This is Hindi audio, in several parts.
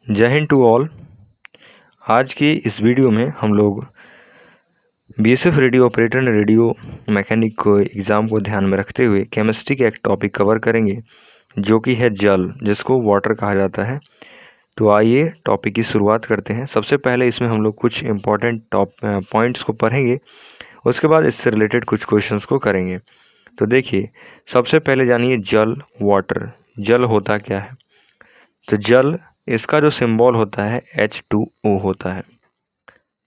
जय हिंद टू ऑल। आज की इस वीडियो में हम लोग BSF radio operator and radio mechanic को एग्ज़ाम को ध्यान में रखते हुए केमिस्ट्री का एक टॉपिक कवर करेंगे जो कि है जल, जिसको वाटर कहा जाता है। तो आइए टॉपिक की शुरुआत करते हैं। सबसे पहले इसमें हम लोग कुछ इम्पॉर्टेंट पॉइंट्स को पढ़ेंगे, उसके बाद इससे रिलेटेड कुछ क्वेश्चंस को करेंगे। तो देखिए, सबसे पहले जानिए जल, वाटर। जल होता क्या है? तो जल, इसका जो सिंबल होता है H2O होता है।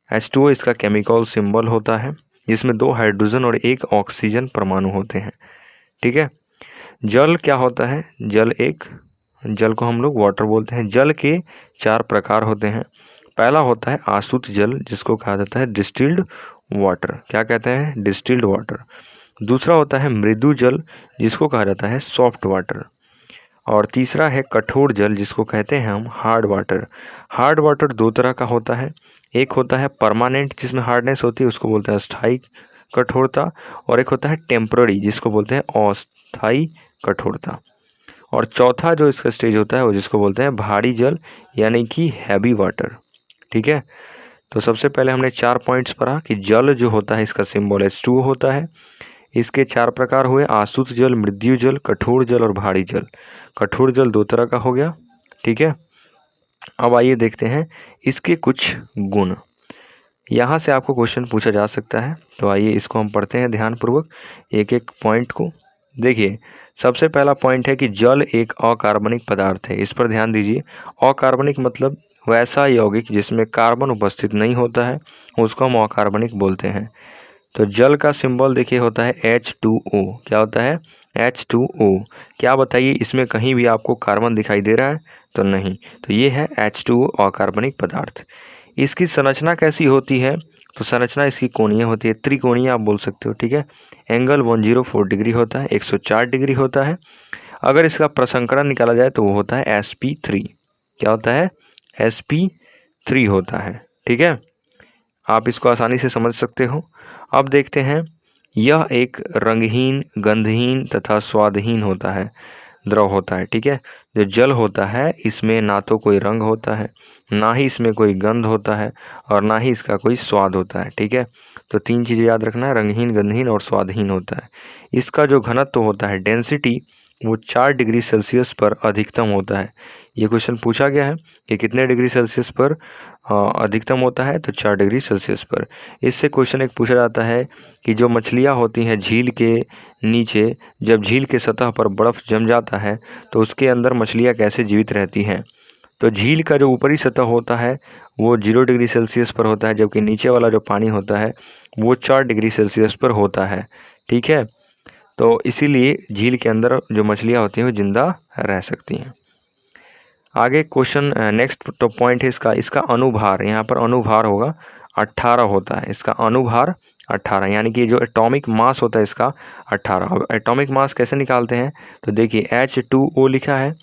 H2O इसका केमिकल सिंबल होता है, जिसमें 2 हाइड्रोजन और 1 ऑक्सीजन परमाणु होते हैं। ठीक है। जल क्या होता है? जल को हम लोग वाटर बोलते हैं। जल के 4 प्रकार होते हैं। पहला होता है आसुत जल, जिसको कहा जाता है डिस्टिल्ड वाटर। क्या कहते हैं? Distilled water. दूसरा होता है मृदु जल, जिसको कहा जाता है सॉफ्ट वाटर। और तीसरा है कठोर जल, जिसको कहते हैं हम हार्ड वाटर। हार्ड वाटर 2 तरह का होता है। एक होता है परमानेंट, जिसमें हार्डनेस होती है, उसको बोलते हैं अस्थायी कठोरता। और एक होता है टेम्पररी, जिसको बोलते हैं अस्थायी कठोरता। और चौथा जो इसका स्टेज होता है वो जिसको बोलते हैं भारी जल, यानी कि हैवी वाटर। ठीक है। तो सबसे पहले हमने 4 पॉइंट्स पढ़ा कि जल जो होता है इसका सिंबल H2O होता है। इसके 4 प्रकार हुए: आसुत जल, मृदु जल, कठोर जल और भारी जल। कठोर जल 2 तरह का हो गया। ठीक है। अब आइए देखते हैं इसके कुछ गुण। यहाँ से आपको क्वेश्चन पूछा जा सकता है, तो आइए इसको हम पढ़ते हैं ध्यानपूर्वक एक एक पॉइंट को। देखिए, सबसे पहला पॉइंट है कि जल एक अकार्बनिक पदार्थ है। इस पर ध्यान दीजिए। अकार्बनिक मतलब वैसा यौगिक जिसमें कार्बन उपस्थित नहीं होता है, उसको हम अकार्बनिक बोलते हैं। तो जल का सिंबल देखिए होता है H2O। क्या होता है? H2O। क्या बताइए, इसमें कहीं भी आपको कार्बन दिखाई दे रहा है? तो नहीं। तो ये है H2O, अकार्बनिक पदार्थ। इसकी संरचना कैसी होती है? तो संरचना इसकी कोणीय होती है, त्रिकोणीय आप बोल सकते हो। ठीक है। एंगल 104 डिग्री होता है, 104 डिग्री होता है। अगर इसका प्रसंकरण निकाला जाए तो वो होता है sp3। क्या होता है? sp3 होता है। ठीक है। आप इसको आसानी से समझ सकते हो। अब देखते हैं, यह एक रंगहीन, गंधहीन तथा स्वादहीन होता है, द्रव होता है। ठीक है। जो जल होता है इसमें ना तो कोई रंग होता है, ना ही इसमें कोई गंध होता है, और ना ही इसका कोई स्वाद होता है। ठीक है। तो 3 चीज़ें याद रखना है, रंगहीन, गंधहीन और स्वादहीन होता है। इसका जो घनत्व होता है, डेंसिटी, वो 4 डिग्री सेल्सियस पर अधिकतम होता है। ये क्वेश्चन पूछा गया है कि कितने डिग्री सेल्सियस पर अधिकतम होता है? तो 4 डिग्री सेल्सियस पर। इससे क्वेश्चन एक पूछा जाता है कि जो मछलियाँ होती हैं झील के नीचे, जब झील के सतह पर बर्फ़ जम जाता है तो उसके अंदर मछलियाँ कैसे जीवित रहती हैं? तो झील का जो ऊपरी सतह होता है वो 0 डिग्री सेल्सियस पर होता है, जबकि नीचे वाला जो पानी होता है वो 4 डिग्री सेल्सियस पर होता है। ठीक है। तो इसीलिए झील के अंदर जो मछलियाँ होती हैं वो जिंदा रह सकती हैं। आगे क्वेश्चन, नेक्स्ट तो पॉइंट है इसका अनुभार। यहाँ पर अनुभार होगा 18 होता है। इसका अनुभार 18, यानी कि जो एटॉमिक मास होता है इसका 18। अब एटॉमिक मास कैसे निकालते हैं? तो देखिए, H2O लिखा है।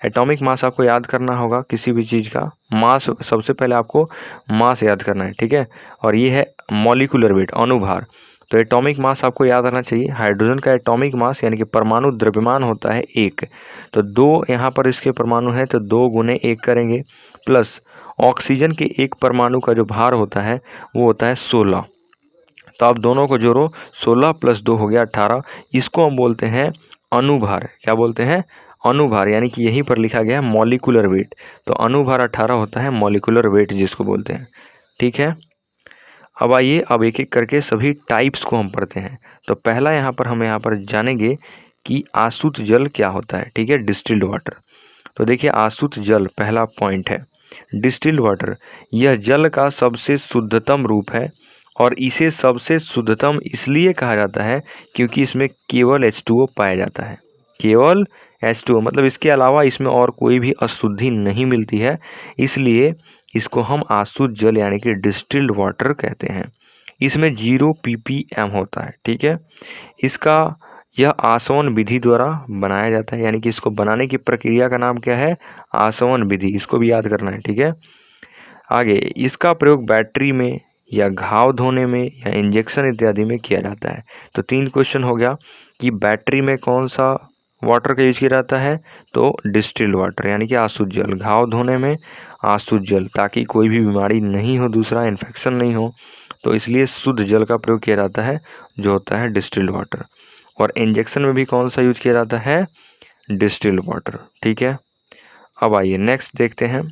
एटॉमिक मास आपको याद करना होगा किसी भी चीज़ का मास, सबसे पहले आपको मास याद करना है। ठीक है। और ये है मॉलिक्यूलर वेट, अनुभार। तो एटॉमिक मास आपको याद रहना चाहिए। हाइड्रोजन का एटॉमिक मास यानी कि परमाणु द्रव्यमान होता है 1। तो 2 यहाँ पर इसके परमाणु हैं, तो 2 गुने 1 करेंगे, प्लस ऑक्सीजन के एक परमाणु का जो भार होता है वो होता है 16। तो आप दोनों को जोड़ो, 16 + 2 हो गया 18। इसको हम बोलते हैं अनुभार। क्या बोलते हैं? अनुभार, यानी कि यहीं पर लिखा गया है मॉलिक्यूलर वेट। तो अनुभार 18 होता है, मॉलिक्यूलर वेट जिसको बोलते हैं। ठीक है। अब आइए, अब एक एक करके सभी टाइप्स को हम पढ़ते हैं। तो पहला यहाँ पर जानेंगे कि आसुत जल क्या होता है। ठीक है। Distilled water. तो देखिए, आसुत जल पहला पॉइंट है। डिस्टिल्ड वाटर, यह जल का सबसे शुद्धतम रूप है, और इसे सबसे शुद्धतम इसलिए कहा जाता है क्योंकि इसमें केवल H2O पाया जाता है। केवल H2O, मतलब इसके अलावा इसमें और कोई भी अशुद्धि नहीं मिलती है, इसलिए इसको हम आसुत जल यानी कि डिस्टिल्ड वाटर कहते हैं। इसमें 0 ppm होता है। ठीक है। इसका यह आसवन विधि द्वारा बनाया जाता है, यानी कि इसको बनाने की प्रक्रिया का नाम क्या है? आसवन विधि। इसको भी याद करना है। ठीक है। आगे, इसका प्रयोग बैटरी में या घाव धोने में या इंजेक्शन इत्यादि में किया जाता है। तो 3 क्वेश्चन हो गया कि बैटरी में कौन सा वाटर का यूज किया जाता है? तो डिस्टिल्ड वाटर यानी कि आसुत जल, घाव धोने में आसुत जल, ताकि कोई भी बीमारी नहीं हो, दूसरा इन्फेक्शन नहीं हो, तो इसलिए शुद्ध जल का प्रयोग किया जाता है जो होता है डिस्टिल्ड वाटर। और इंजेक्शन में भी कौन सा यूज किया जाता है? Distilled water. ठीक है, अब आइए नेक्स्ट देखते हैं।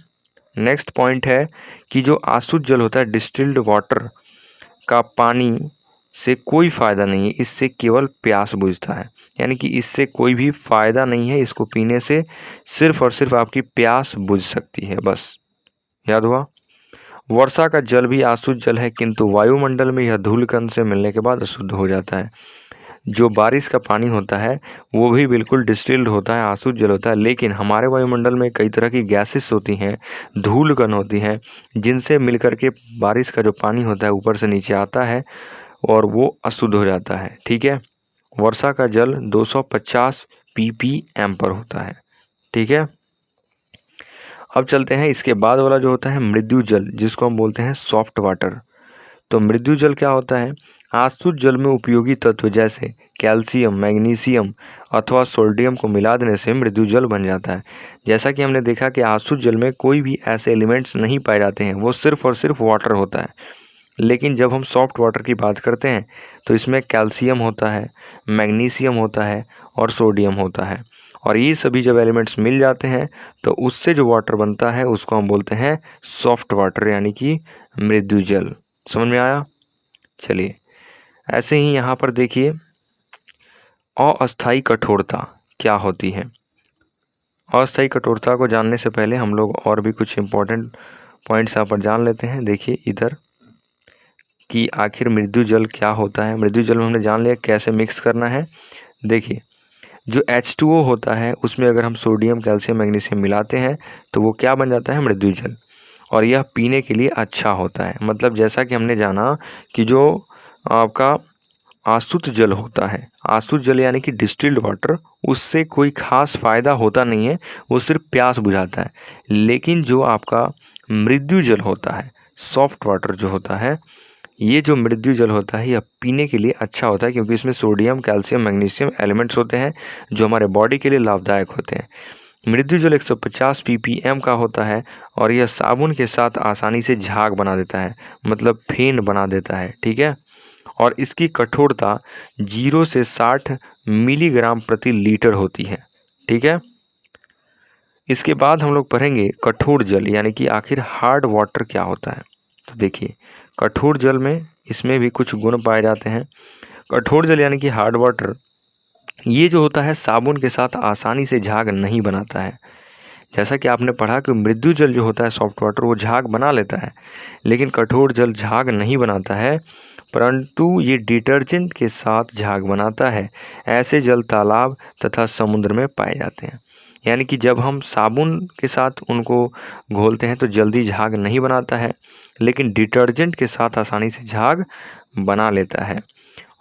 नेक्स्ट पॉइंट है कि जो आसुत जल होता है, डिस्टिल्ड वाटर का पानी से कोई फ़ायदा नहीं है, इससे केवल प्यास बुझता है। यानी कि इससे कोई भी फ़ायदा नहीं है, इसको पीने से सिर्फ और सिर्फ आपकी प्यास बुझ सकती है, बस। याद हुआ? वर्षा का जल भी आसुत जल है, किंतु वायुमंडल में यह धूलकण से मिलने के बाद अशुद्ध हो जाता है। जो बारिश का पानी होता है वो भी बिल्कुल डिस्टिल्ड होता है, आसुत जल होता है, लेकिन हमारे वायुमंडल में कई तरह की गैसेस होती हैं, धूल कण होती हैं, जिनसे मिलकर के बारिश का जो पानी होता है ऊपर से नीचे आता है और वो अशुद्ध हो जाता है। ठीक है, वर्षा का जल 250 ppm पर होता है। ठीक है, अब चलते हैं इसके बाद वाला जो होता है मृदु जल, जिसको हम बोलते हैं सॉफ्ट वाटर। तो मृदु जल क्या होता है? आसुत जल में उपयोगी तत्व जैसे कैल्शियम, मैग्नीशियम अथवा सोडियम को मिला देने से मृदु जल बन जाता है। जैसा कि हमने देखा कि आसुत जल में कोई भी ऐसे एलिमेंट्स नहीं पाए जाते हैं, वो सिर्फ और सिर्फ वाटर होता है। लेकिन जब हम सॉफ्ट वाटर की बात करते हैं तो इसमें कैल्शियम होता है, मैग्नीशियम होता है और सोडियम होता है, और ये सभी जब एलिमेंट्स मिल जाते हैं तो उससे जो वाटर बनता है उसको हम बोलते हैं सॉफ्ट वाटर, यानी कि मृदु जल। समझ में आया? चलिए, ऐसे ही यहाँ पर देखिए अस्थायी कठोरता क्या होती है। अस्थायी कठोरता को जानने से पहले हम लोग और भी कुछ इम्पोर्टेंट पॉइंट्स यहाँ पर जान लेते हैं। देखिए इधर कि आखिर मृदु जल क्या होता है। मृदु जल में हमने जान लिया कैसे मिक्स करना है। देखिए, जो H2O होता है उसमें अगर हम सोडियम, कैल्शियम, मैग्नीशियम मिलाते हैं तो वो क्या बन जाता है? मृदु जल। और यह पीने के लिए अच्छा होता है। मतलब जैसा कि हमने जाना कि जो आपका आसुत जल होता है, आसुत जल यानी कि डिस्टिल्ड वाटर, उससे कोई खास फ़ायदा होता नहीं है, वो सिर्फ प्यास बुझाता है। लेकिन जो आपका मृदु जल होता है, सॉफ्ट वाटर जो होता है, ये जो मृदु जल होता है यह पीने के लिए अच्छा होता है, क्योंकि इसमें सोडियम, कैल्शियम, मैग्नीशियम एलिमेंट्स होते हैं जो हमारे बॉडी के लिए लाभदायक होते हैं। मृदु जल 150 ppm का होता है और यह साबुन के साथ आसानी से झाग बना देता है, मतलब फेन बना देता है। ठीक है, और इसकी कठोरता 0 से 60 मिलीग्राम प्रति लीटर होती है। ठीक है, इसके बाद हम लोग पढ़ेंगे कठोर जल, यानी कि आखिर हार्ड वाटर क्या होता है। तो देखिए, कठोर जल में इसमें भी कुछ गुण पाए जाते हैं। कठोर जल यानी कि हार्ड वाटर, ये जो होता है साबुन के साथ आसानी से झाग नहीं बनाता है। जैसा कि आपने पढ़ा कि मृदु जल जो होता है सॉफ्ट वाटर, वो झाग बना लेता है, लेकिन कठोर जल झाग नहीं बनाता है, परंतु ये डिटर्जेंट के साथ झाग बनाता है। ऐसे जल तालाब तथा समुद्र में पाए जाते हैं। यानी कि जब हम साबुन के साथ उनको घोलते हैं तो जल्दी झाग नहीं बनाता है, लेकिन डिटर्जेंट के साथ आसानी से झाग बना लेता है।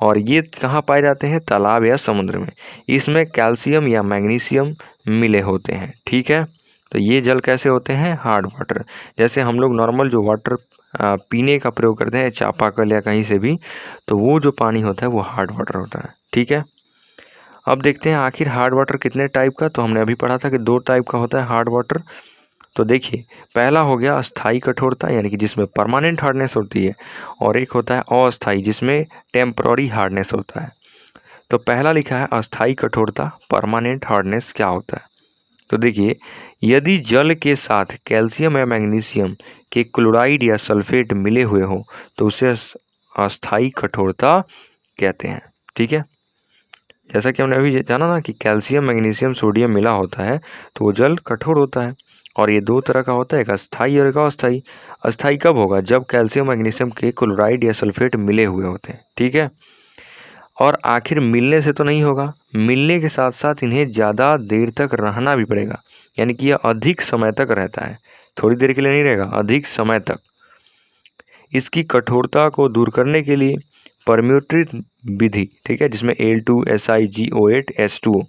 और ये कहाँ पाए जाते हैं? तालाब या समुद्र में। इसमें कैल्शियम या मैग्नीशियम मिले होते हैं। ठीक है, तो ये जल कैसे होते हैं? Hard water. जैसे हम लोग नॉर्मल जो वाटर पीने का प्रयोग करते हैं चापाकल या कहीं से भी, तो वो जो पानी होता है वो हार्ड वाटर होता है। ठीक है, अब देखते हैं आखिर हार्ड वाटर कितने टाइप का। तो हमने अभी पढ़ा था कि 2 टाइप का होता है हार्ड वाटर। तो देखिए, पहला हो गया अस्थाई कठोरता, यानी कि जिसमें परमानेंट हार्डनेस होती है, और एक होता है अस्थाई जिसमें टेम्पररी हार्डनेस होता है। तो पहला लिखा है अस्थाई कठोरता, परमानेंट हार्डनेस क्या होता है। तो देखिए, यदि जल के साथ कैल्शियम या मैग्नीशियम के क्लोराइड या सल्फेट मिले हुए हो तो उसे अस्थाई कठोरता कहते हैं। ठीक है, जैसा कि हमने अभी जाना ना कि कैल्शियम, मैग्नीशियम, सोडियम मिला होता है तो वो जल कठोर होता है। और ये 2 तरह का होता है, एक अस्थाई और एक अस्थाई। अस्थाई कब होगा? जब कैल्शियम, मैग्नीशियम के क्लोराइड या सल्फेट मिले हुए होते हैं। ठीक है, और आखिर मिलने से तो नहीं होगा, मिलने के साथ साथ इन्हें ज़्यादा देर तक रहना भी पड़ेगा, यानी कि यह अधिक समय तक रहता है, थोड़ी देर के लिए नहीं रहेगा, अधिक समय तक। इसकी कठोरता को दूर करने के लिए परम्यूटेट विधि, ठीक है, जिसमें Al2SiGO8 H2O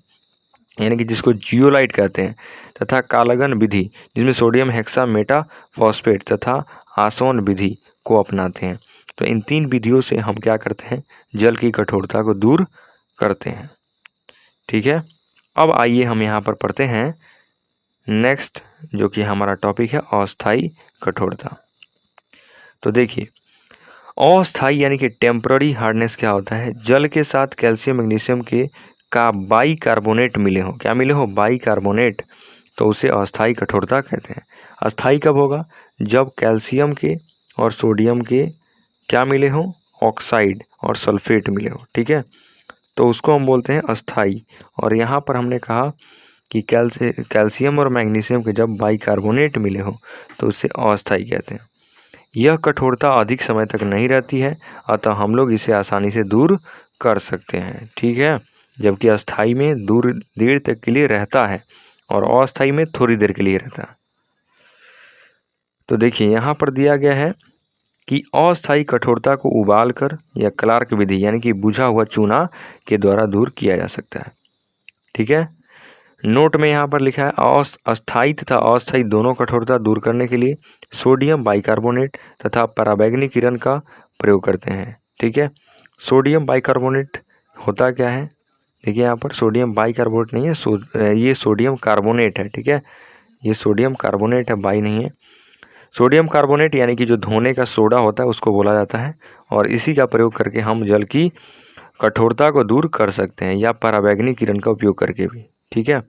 यानी कि जिसको जियोलाइट कहते हैं, तथा कालगन विधि जिसमें सोडियम हेक्सा मेटा फॉस्फेट तथा आसोन विधि को अपनाते हैं। तो इन 3 विधियों से हम क्या करते हैं? जल की कठोरता को दूर करते हैं। ठीक है, अब आइए हम यहाँ पर पढ़ते हैं नेक्स्ट, जो कि हमारा टॉपिक है अस्थाई कठोरता। तो देखिए, अस्थाई यानी कि टेम्पररी हार्डनेस क्या होता है? जल के साथ कैल्शियम मैग्नीशियम के का बाइकार्बोनेट मिले हो, क्या मिले हो? बाइकार्बोनेट, तो उसे अस्थाई कठोरता कहते हैं। अस्थाई कब होगा? जब कैल्शियम के और सोडियम के क्या मिले हो? ऑक्साइड और सल्फेट मिले हो, ठीक है, तो उसको हम बोलते हैं अस्थाई। और यहाँ पर हमने कहा कि कैल्शियम और मैग्नीशियम के जब बाइकार्बोनेट मिले हो तो उसे अस्थाई कहते हैं। यह कठोरता अधिक समय तक नहीं रहती है, अतः हम लोग इसे आसानी से दूर कर सकते हैं, ठीक है, जबकि अस्थाई में दूर देर तक के लिए रहता है और अस्थाई में थोड़ी देर के लिए रहता है। तो देखिए यहाँ पर दिया गया है कि अस्थाई कठोरता को उबाल कर या क्लार्क विधि यानी कि बुझा हुआ चूना के द्वारा दूर किया जा सकता है, ठीक है। नोट में यहाँ पर लिखा है अस्थाई तथा अस्थाई दोनों कठोरता दूर करने के लिए सोडियम बाइकार्बोनेट तथा पराबैंगनी किरण का प्रयोग करते हैं, ठीक है। सोडियम बाइकार्बोनेट होता क्या है? देखिए यहाँ पर सोडियम बाइकार्बोनेट नहीं है, ये सोडियम कार्बोनेट है, ठीक है, ये सोडियम कार्बोनेट है, बाई नहीं है। सोडियम कार्बोनेट यानी कि जो धोने का सोडा होता है उसको बोला जाता है, और इसी का प्रयोग करके हम जल की कठोरता को दूर कर सकते हैं, या पराबैंगनी किरण का उपयोग करके भी, ठीक है।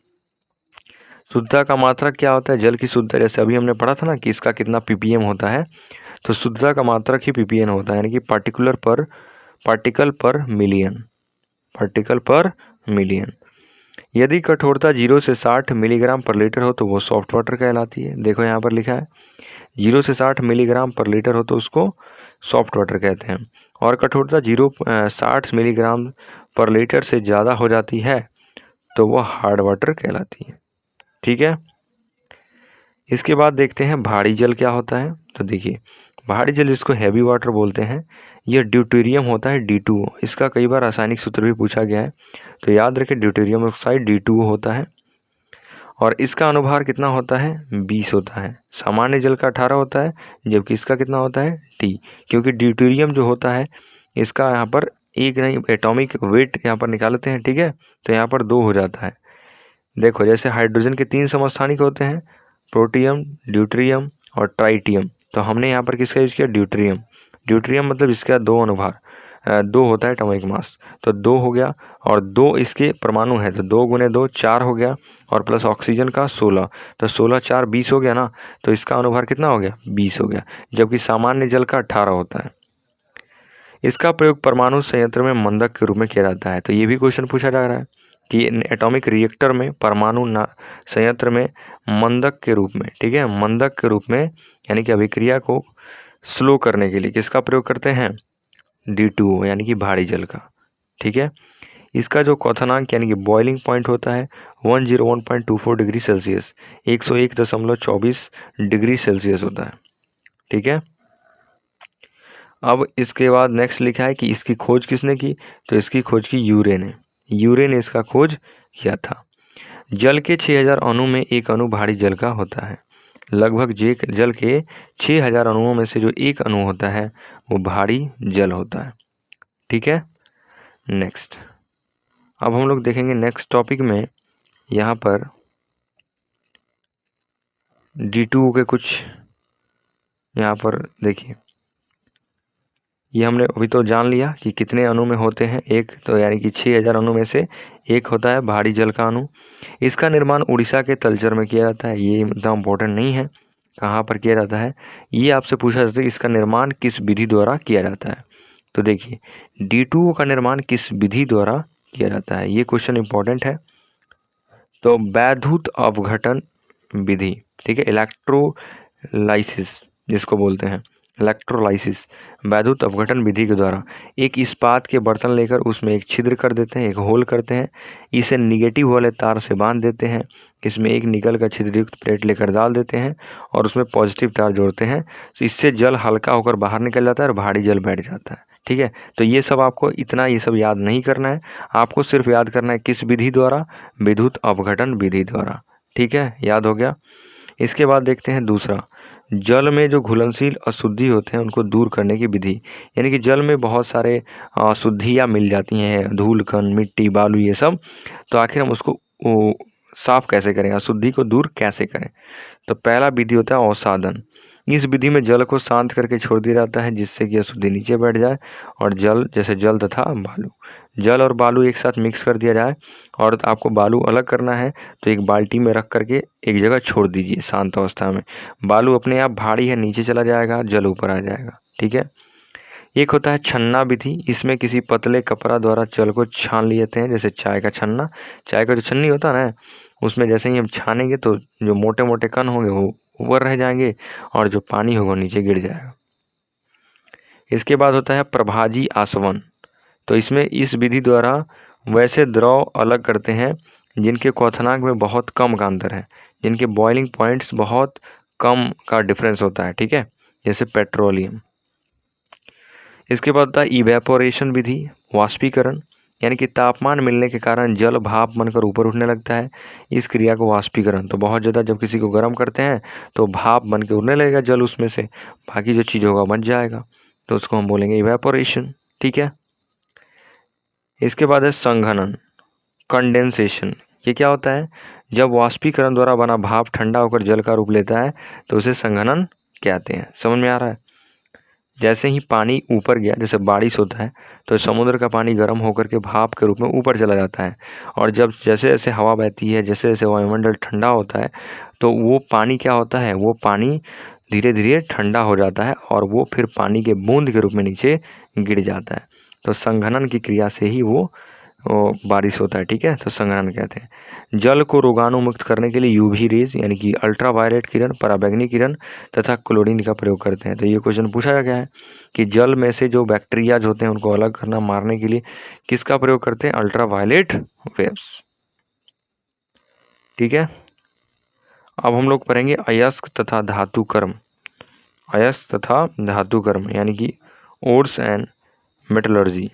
शुद्धता का मात्रक क्या होता है? जल की शुद्धता, जैसे अभी हमने पढ़ा था ना कि इसका कितना ppm होता है, तो शुद्धता का मात्रक ही ppm होता है, यानी कि पार्टिकल पर मिलियन। यदि कठोरता 0 से 60 मिलीग्राम पर लीटर हो तो वो सॉफ्ट वाटर कहलाती है। देखो यहाँ पर लिखा है 0 से 60 मिलीग्राम पर लीटर हो तो उसको सॉफ्ट वाटर कहते हैं, और कठोरता 60 मिलीग्राम पर लीटर से ज़्यादा हो जाती है तो वो हार्ड वाटर कहलाती है, ठीक है। इसके बाद देखते हैं भारी जल क्या होता है। तो देखिए, भारी जल जिसको हैवी वाटर बोलते हैं, यह ड्यूटेरियम होता है D2O। इसका कई बार रासायनिक सूत्र भी पूछा गया है, तो याद रखें ड्यूटेरियम ऑक्साइड D2O होता है, और इसका अनुभार कितना होता है? 20 होता है। सामान्य जल का 18 होता है, जबकि इसका कितना होता है? T, क्योंकि ड्यूटेरियम जो होता है इसका यहाँ पर एक नहीं, एटॉमिक वेट यहाँ पर निकालते हैं, ठीक है, तो यहाँ पर 2 हो जाता है। देखो जैसे हाइड्रोजन के 3 समस्थानिक होते हैं, प्रोटियम, ड्यूटेरियम और ट्राइटियम, तो हमने यहाँ पर किसका यूज़ किया? ड्यूटेरियम मतलब इसका 2 अनुभार 2 होता है एटॉमिक मास, तो 2 हो गया, और 2 इसके परमाणु है तो 2 गुने 2 4 हो गया, और प्लस ऑक्सीजन का 16, तो 16 4 20 हो गया ना, तो इसका अनुभार कितना हो गया? 20 हो गया, जबकि सामान्य जल का 18 होता है। इसका प्रयोग परमाणु संयंत्र में मंदक के रूप में किया जाता है। तो ये भी क्वेश्चन पूछा जा रहा है कि एटॉमिक रिएक्टर में परमाणु संयंत्र में मंदक के रूप में, ठीक है, मंदक के रूप में यानी कि अभिक्रिया को स्लो करने के लिए किसका प्रयोग करते हैं? D2O यानी कि भारी जल का, ठीक है। इसका जो क्वथनांक यानी कि बॉइलिंग पॉइंट होता है 101.24 डिग्री सेल्सियस, 101.24 डिग्री सेल्सियस होता है, ठीक है। अब इसके बाद नेक्स्ट लिखा है कि इसकी खोज किसने की? तो इसकी खोज की यूरे ने इसका खोज किया था। जल के 6000 अणु में एक अणु भारी जल का होता है। लगभग जल के 6000 अणुओं में से जो एक अणु होता है वो भारी जल होता है, ठीक है। नेक्स्ट, अब हम लोग देखेंगे नेक्स्ट टॉपिक में, यहाँ पर D2O के कुछ, यहाँ पर देखिए, ये हमने अभी तो जान लिया कि कितने अणु में होते हैं, एक, तो यानी कि 6000 अणु में से एक होता है भारी जल का अणु। इसका निर्माण उड़ीसा के तलचर में किया जाता है। ये इतना इम्पोर्टेंट नहीं है कहाँ पर किया जाता है, ये आपसे पूछा जाता है कि इसका निर्माण किस विधि द्वारा किया जाता है। तो देखिए D2O का निर्माण किस विधि द्वारा किया जाता है, ये क्वेश्चन इंपॉर्टेंट है। तो वैद्युत अपघटन विधि, ठीक है, इलेक्ट्रोलाइसिस जिसको बोलते हैं, इलेक्ट्रोलाइसिस वैद्युत अपघटन विधि के द्वारा एक इस्पात के बर्तन लेकर उसमें एक छिद्र कर देते हैं, एक होल करते हैं, इसे निगेटिव वाले तार से बांध देते हैं, इसमें एक निकल का छिद्रयुक्त प्लेट लेकर डाल देते हैं और उसमें पॉजिटिव तार जोड़ते हैं, तो इससे जल हल्का होकर बाहर निकल जाता है और भारी जल बैठ जाता है, ठीक है। तो ये सब आपको इतना ये सब याद नहीं करना है, आपको सिर्फ याद करना है किस विधि द्वारा? विद्युत अपघटन विधि द्वारा, ठीक है, याद हो गया। इसके बाद देखते हैं दूसरा, जल में जो घुलनशील अशुद्धि होते हैं उनको दूर करने की विधि, यानी कि जल में बहुत सारे अशुद्धियाँ मिल जाती हैं, धूल कण, मिट्टी, बालू, ये सब, तो आखिर हम उसको वो साफ कैसे करें, अशुद्धि को दूर कैसे करें। तो पहला विधि होता है अवसादन। इस विधि में जल को शांत करके छोड़ दिया जाता है जिससे कि अशुद्धि नीचे बैठ जाए और जल जैसे जल तथा बालू, जल और बालू एक साथ मिक्स कर दिया जाए। और आपको बालू अलग करना है तो एक बाल्टी में रख करके एक जगह छोड़ दीजिए शांत अवस्था में। बालू अपने आप भारी है नीचे चला जाएगा, जल ऊपर आ जाएगा। ठीक है। एक होता है छन्ना विधि। इसमें किसी पतले कपड़ा द्वारा जल को छान लेते हैं, जैसे चाय का छन्ना, चाय का जो छन्नी होता है ना, उसमें जैसे ही हम छानेंगे तो जो मोटे मोटे कण होंगे वो ऊपर रह जाएंगे और जो पानी होगा नीचे गिर जाएगा। इसके बाद होता है प्रभाजी आसवन। तो इसमें इस विधि द्वारा वैसे द्रव अलग करते हैं जिनके क्वथनांक में बहुत कम का अंतर है, जिनके बॉइलिंग पॉइंट्स बहुत कम का डिफरेंस होता है। ठीक है, जैसे पेट्रोलियम। इसके बाद होता है इवेपोरेशन विधि, वाष्पीकरण, यानी कि तापमान मिलने के कारण जल भाप बनकर ऊपर उठने लगता है। इस क्रिया को वाष्पीकरण, तो बहुत ज़्यादा जब किसी को गर्म करते हैं तो भाप बन के उड़ने लगेगा जल, उसमें से बाकी जो चीज़ होगा बच जाएगा, तो उसको हम बोलेंगे इवेपोरेशन। ठीक है। इसके बाद है संघनन, कंडेंसेशन। ये क्या होता है, जब वाष्पीकरण द्वारा बना भाप ठंडा होकर जल का रूप लेता है तो उसे संघनन कहते हैं। समझ में आ रहा है। जैसे ही पानी ऊपर गया, जैसे बारिश होता है तो समुद्र का पानी गर्म होकर के भाप के रूप में ऊपर चला जाता है, और जब जैसे जैसे हवा बहती है, जैसे जैसे वायुमंडल ठंडा होता है तो वो पानी क्या होता है, वो पानी धीरे धीरे ठंडा हो जाता है और वो फिर पानी के बूंद के रूप में नीचे गिर जाता है। तो संघनन की क्रिया से ही वो बारिश होता है। ठीक है, तो संघनन कहते हैं। जल को रोगाणु मुक्त करने के लिए यूवी रेज यानी कि अल्ट्रावायलेट किरण, पराबैंगनी किरण तथा क्लोरीन का प्रयोग करते हैं। तो ये क्वेश्चन पूछा गया है कि जल में से जो बैक्टीरियाज होते हैं उनको अलग करना, मारने के लिए किसका प्रयोग करते हैं, अल्ट्रावायलेट वेव्स। ठीक है। अब हम लोग पढ़ेंगे अयस्क तथा धातु कर्म। अयस्क तथा धातु कर्म यानी कि ओर्स एंड मेटलर्जी।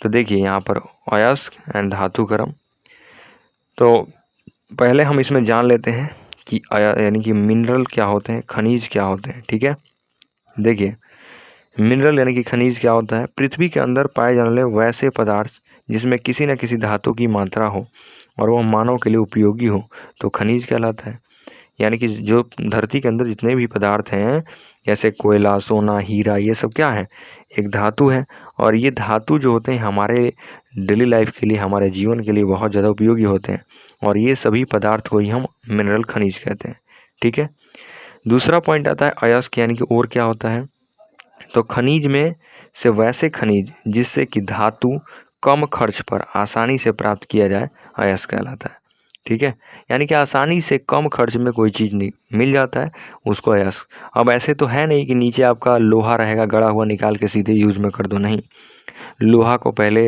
तो देखिए यहाँ पर अयस्क एंड धातु कर्म। तो पहले हम इसमें जान लेते हैं कि यानी कि मिनरल क्या होते हैं, खनिज क्या होते हैं। ठीक है। देखिए मिनरल यानी कि खनिज क्या होता है, पृथ्वी के अंदर पाए जाने वाले वैसे पदार्थ जिसमें किसी न किसी धातु की मात्रा हो और वह मानव के लिए उपयोगी हो तो खनिज कहलाता है। यानी कि जो धरती के अंदर जितने भी पदार्थ हैं, जैसे कोयला, सोना, हीरा, ये सब क्या है, एक धातु है। और ये धातु जो होते हैं हमारे डेली लाइफ के लिए, हमारे जीवन के लिए बहुत ज़्यादा उपयोगी होते हैं, और ये सभी पदार्थ को ही हम मिनरल खनिज कहते हैं। ठीक है। दूसरा पॉइंट आता है अयस्क यानी कि और क्या होता है, तो खनिज में से वैसे खनिज जिससे कि धातु कम खर्च पर आसानी से प्राप्त किया जाए, अयस्क कहलाता है। ठीक है, यानी कि आसानी से कम खर्च में कोई चीज़ नहीं मिल जाता है, उसको अयस्क। अब ऐसे तो है नहीं कि नीचे आपका लोहा रहेगा गड़ा हुआ, निकाल के सीधे यूज में कर दो, नहीं। लोहा को पहले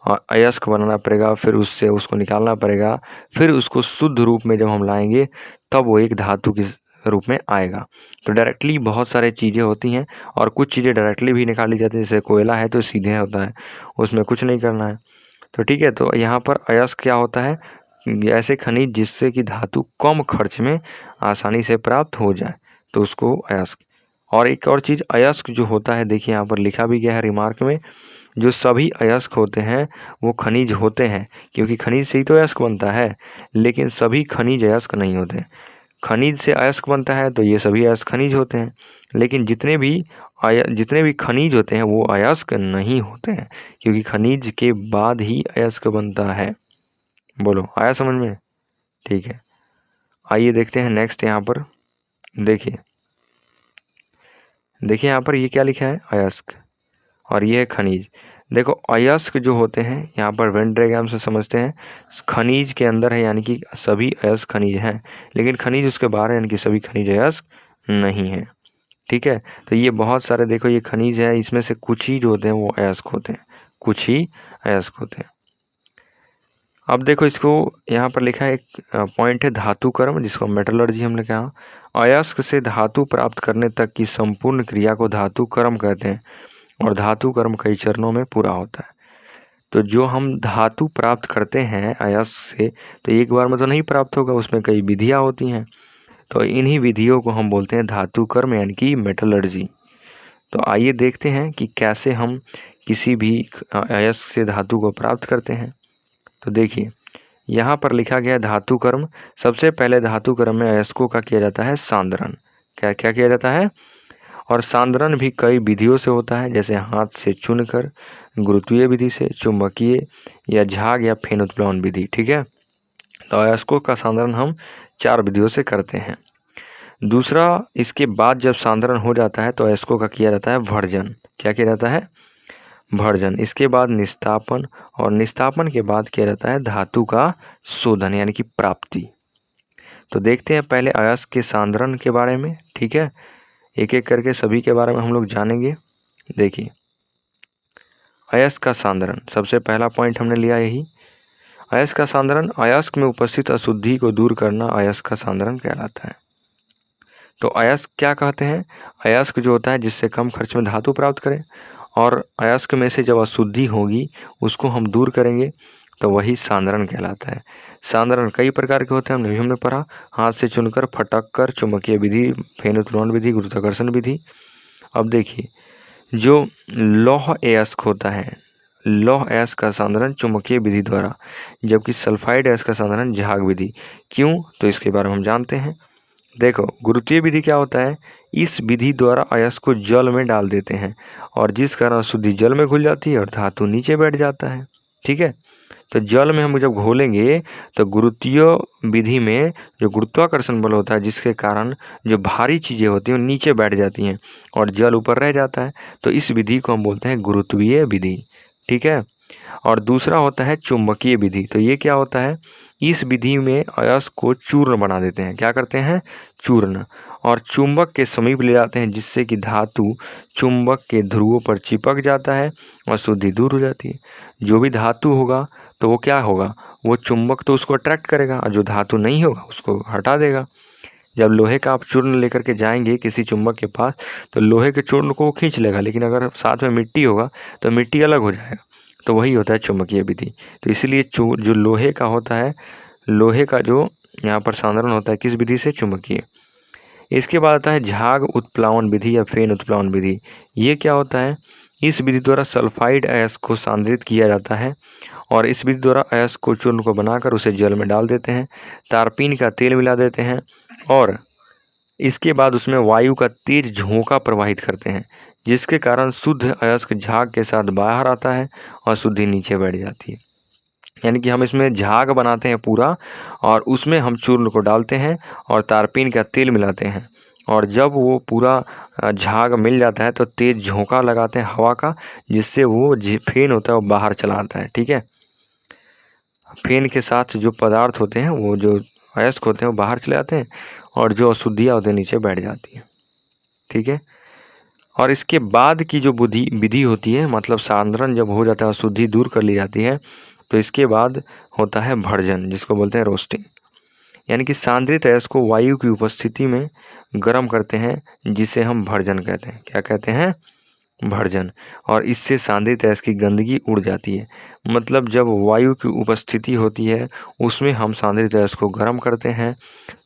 अयस्क बनाना पड़ेगा, फिर उससे उसको निकालना पड़ेगा, फिर उसको शुद्ध रूप में जब हम लाएंगे तब वो एक धातु के रूप में आएगा। तो डायरेक्टली बहुत सारे चीज़ें होती हैं और कुछ चीज़ें डायरेक्टली भी निकाली जाती हैं, जैसे कोयला है तो सीधे होता है, उसमें कुछ नहीं करना है। तो ठीक है, तो यहाँ पर अयस्क क्या होता है, ऐसे खनिज जिससे कि धातु कम खर्च में आसानी से प्राप्त हो जाए तो उसको अयस्क। और एक और चीज़ अयस्क जो होता है, देखिए यहाँ पर लिखा भी गया है रिमार्क में, जो सभी अयस्क होते हैं वो खनिज होते हैं, क्योंकि खनिज से ही तो अयस्क बनता है, लेकिन सभी खनिज अयस्क नहीं होते। खनिज से अयस्क बनता है तो ये सभी अयस्क खनिज होते हैं, लेकिन जितने भी खनिज होते हैं वो अयस्क नहीं होते हैं, क्योंकि खनिज के बाद ही अयस्क बनता है। बोलो, आया समझ में? ठीक है, आइए देखते हैं नेक्स्ट। यहाँ पर देखिए यहाँ पर ये क्या लिखा है, अयस्क, और ये है खनिज। देखो अयस्क जो होते हैं यहाँ पर वेन डायग्राम से समझते हैं, खनिज के अंदर है यानी कि सभी अयस्क खनिज हैं, लेकिन खनिज उसके बाहर है यानी कि सभी खनिज अयस्क नहीं है। ठीक है, तो ये बहुत सारे देखो ये खनिज है, इसमें से कुछ ही जो होते हैं वो अयस्क होते हैं, कुछ ही अयस्क होते हैं। अब देखो इसको यहाँ पर लिखा है, एक पॉइंट है धातु कर्म, जिसको मेटलर्जी हमने कहा। अयस्क से धातु प्राप्त करने तक की संपूर्ण क्रिया को धातु कर्म कहते हैं, और धातु कर्म कई चरणों में पूरा होता है। तो जो हम धातु प्राप्त करते हैं अयस्क से, तो एक बार में तो नहीं प्राप्त होगा, उसमें कई विधियाँ होती हैं। तो इन्हीं विधियों को हम बोलते हैं धातु कर्म यानी कि मेटलर्जी। तो आइए देखते हैं कि कैसे हम किसी भी अयस्क से धातु को प्राप्त करते हैं। तो देखिए यहाँ पर लिखा गया है धातु कर्म। सबसे पहले धातु कर्म में अयस्कों का किया जाता है सांद्रण। क्या क्या किया जाता है? और सांद्रण भी कई विधियों से होता है, जैसे हाथ से चुनकर, गुरुत्वीय विधि से, चुंबकीय या झाग या फेन उत्प्लवन विधि। ठीक है, तो अयस्कों का सांद्रण हम 4 विधियों से करते हैं। दूसरा, इसके बाद जब सांद्रण हो जाता है तो अयस्कों का किया जाता है भर्जन। क्या किया जाता है? भर्जन। इसके बाद निस्तापन, और निस्तापन के बाद किया जाता है धातु का शोधन यानी कि प्राप्ति। तो देखते हैं पहले अयस्क के सांद्रण के बारे में। ठीक है, एक एक करके सभी के बारे में हम लोग जानेंगे। देखिए, अयस्क का सांद्रण, सबसे पहला पॉइंट हमने लिया यही। अयस्क का सांद्रण, अयस्क में उपस्थित अशुद्धि को दूर करना अयस्क का सांद्रण कहलाता है। तो अयस्क क्या कहते हैं? अयस्क जो होता है जिससे कम खर्च में धातु प्राप्त करें, और अयस्क में से जब अशुद्धि होगी उसको हम दूर करेंगे तो वही सांद्रण कहलाता है। सांद्रण कई प्रकार के होते हैं, हमने पढ़ा, हाथ से चुनकर, फटक कर, चुंबकीय विधि, फेन उत्प्लवन विधि, गुरुत्वाकर्षण विधि। अब देखिए, जो लौह अयस्क होता है, लौह अयस्क का सांद्रण चुंबकीय विधि द्वारा, जबकि सल्फाइड अयस्क का सांद्रण झाग विधि। क्यों? तो इसके बारे में हम जानते हैं। देखो, गुरुत्वीय विधि क्या होता है? इस विधि द्वारा अयस्क को जल में डाल देते हैं, और जिस कारण अशुद्धि जल में घुल जाती है और धातु नीचे बैठ जाता है। ठीक है, तो जल में हम जब घोलेंगे तो गुरुत्वीय विधि में जो गुरुत्वाकर्षण बल होता है, जिसके कारण जो भारी चीज़ें होती हैं वो नीचे बैठ जाती हैं और जल ऊपर रह जाता है, तो इस विधि को हम बोलते हैं गुरुत्वीय विधि। ठीक है, और दूसरा होता है चुंबकीय विधि। तो ये क्या होता है? इस विधि में अयस्क को चूर्ण बना देते हैं। क्या करते हैं? चूर्ण, और चुंबक के समीप ले जाते हैं, जिससे कि धातु चुंबक के ध्रुवों पर चिपक जाता है और अशुद्धि दूर हो जाती है। जो भी धातु होगा तो वो क्या होगा? वो चुंबक तो उसको अट्रैक्ट करेगा, और जो धातु नहीं होगा उसको हटा देगा। जब लोहे का आप चूर्ण लेकर के जाएंगे किसी चुंबक के पास, तो लोहे के चूर्ण को वो खींच लेगा, लेकिन अगर साथ में मिट्टी होगा तो मिट्टी अलग हो जाएगा। तो वही होता है चुंबकीय विधि। तो इसलिए जो लोहे का होता है, लोहे का जो यहाँ पर सांद्रण होता है, किस विधि से? चुंबकीय। इसके बाद आता है झाग उत्प्लावन विधि या फेन उत्प्लावन विधि। ये क्या होता है? इस विधि द्वारा सल्फाइड अयस्क को सांद्रित किया जाता है, और इस विधि द्वारा अयस्क को चूर्ण को बनाकर उसे जल में डाल देते हैं, तारपीन का तेल मिला देते हैं, और इसके बाद उसमें वायु का तेज झोंका प्रवाहित करते हैं, जिसके कारण शुद्ध अयस्क झाग के साथ बाहर आता है और शुद्धि नीचे बैठ जाती है। यानी कि हम इसमें झाग बनाते हैं पूरा, और उसमें हम चूर्ण को डालते हैं और तारपीन का तेल मिलाते हैं, और जब वो पूरा झाग मिल जाता है तो तेज झोंका लगाते हैं हवा का, जिससे वो फेन होता है वो बाहर चला आता है। ठीक है, फेन के साथ जो पदार्थ होते हैं, वो जो अयस्क होते हैं वो बाहर चले जाते हैं, और जो अशुद्धियाँ होती हैं नीचे बैठ जाती हैं। ठीक है, और इसके बाद की जो विधि होती है, मतलब सांद्रण जब हो जाता है, अशुद्धि दूर कर ली जाती है, तो इसके बाद होता है भर्जन, जिसको बोलते हैं रोस्टिंग। यानी कि सांद्रित अयस्क को वायु की उपस्थिति में गर्म करते हैं, जिसे हम भर्जन कहते हैं। क्या कहते हैं? भर्जन। और इससे सांद्रित अयस्क की गंदगी उड़ जाती है। मतलब जब वायु की उपस्थिति होती है उसमें हम सांद्रित अयस्क को गर्म करते हैं,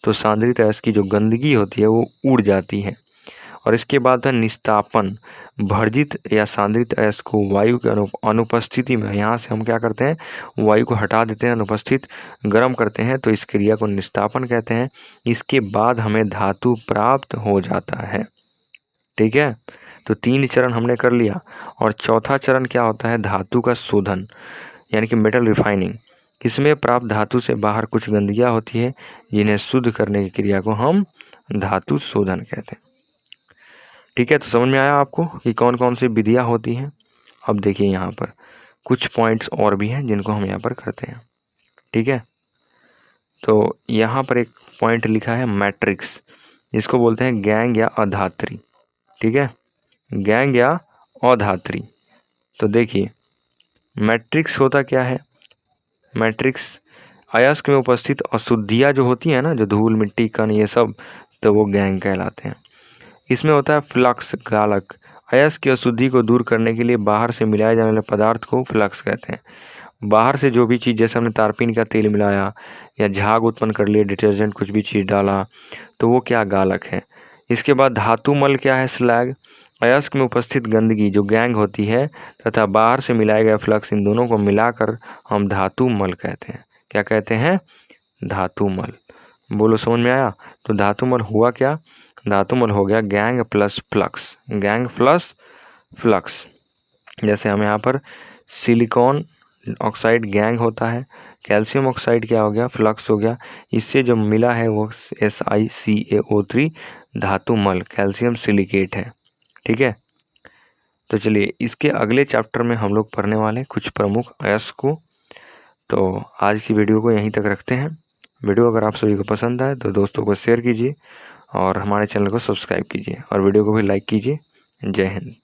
तो सांद्रित अयस्क की जो गंदगी होती है वो उड़ जाती है। और इसके बाद है निस्तापन। भर्जित या सांद्रित अयस्क को वायु के अनुपस्थिति में, यहाँ से हम क्या करते हैं? वायु को हटा देते हैं, अनुपस्थित गर्म करते हैं, तो इस क्रिया को निस्तापन कहते हैं। इसके बाद हमें धातु प्राप्त हो जाता है। ठीक है, तो 3 चरण हमने कर लिया। और चौथा चरण क्या होता है? धातु का शोधन, यानी कि मेटल रिफाइनिंग। इसमें प्राप्त धातु से बाहर कुछ गंदगियाँ होती है, जिन्हें शुद्ध करने की क्रिया को हम धातु शोधन कहते हैं। ठीक है, तो समझ में आया आपको कि कौन कौन सी विधियाँ होती हैं। अब देखिए, यहाँ पर कुछ पॉइंट्स और भी हैं जिनको हम यहाँ पर करते हैं। ठीक है, तो यहाँ पर एक पॉइंट लिखा है मैट्रिक्स, जिसको बोलते हैं गैंग या अधात्री। ठीक है, गैंग या अधात्री। तो देखिए, मैट्रिक्स होता क्या है? मैट्रिक्स अयस्क में उपस्थित अशुद्धियाँ जो होती हैं ना, जो धूल, मिट्टी, कण, ये सब, तो वो गैंग कहलाते हैं। इसमें होता है फ्लक्स, गालक। अयस्क की अशुद्धि को दूर करने के लिए बाहर से मिलाए जाने वाले पदार्थ को फ्लक्स कहते हैं। बाहर से जो भी चीज़, जैसे हमने तारपीन का तेल मिलाया या झाग उत्पन्न कर लिए, डिटर्जेंट कुछ भी चीज़ डाला, तो वो क्या? गालक है। इसके बाद धातु मल क्या है? स्लैग। अयस्क में उपस्थित गंदगी जो गैंग होती है, तथा बाहर से मिलाए गए फ्लक्स, इन दोनों को मिलाकर हम धातु मल कहते हैं। क्या कहते हैं? धातुमल। बोलो समझ में आया? तो धातुमल हुआ क्या? धातुमल हो गया gang plus flux, gang plus flux. जैसे हम यहाँ पर सिलिकॉन ऑक्साइड गैंग होता है, कैल्शियम ऑक्साइड क्या हो गया? फ्लक्स हो गया। इससे जो मिला है वो SiCaO3 धातुमल कैल्शियम सिलिकेट है। ठीक है, तो चलिए इसके अगले चैप्टर में हम लोग पढ़ने वाले हैं कुछ प्रमुख अयस्क को। तो आज की वीडियो को यहीं तक रखते हैं। वीडियो अगर आप सभी को पसंद आए तो दोस्तों को शेयर कीजिए और हमारे चैनल को सब्सक्राइब कीजिए और वीडियो को भी लाइक कीजिए। जय हिंद।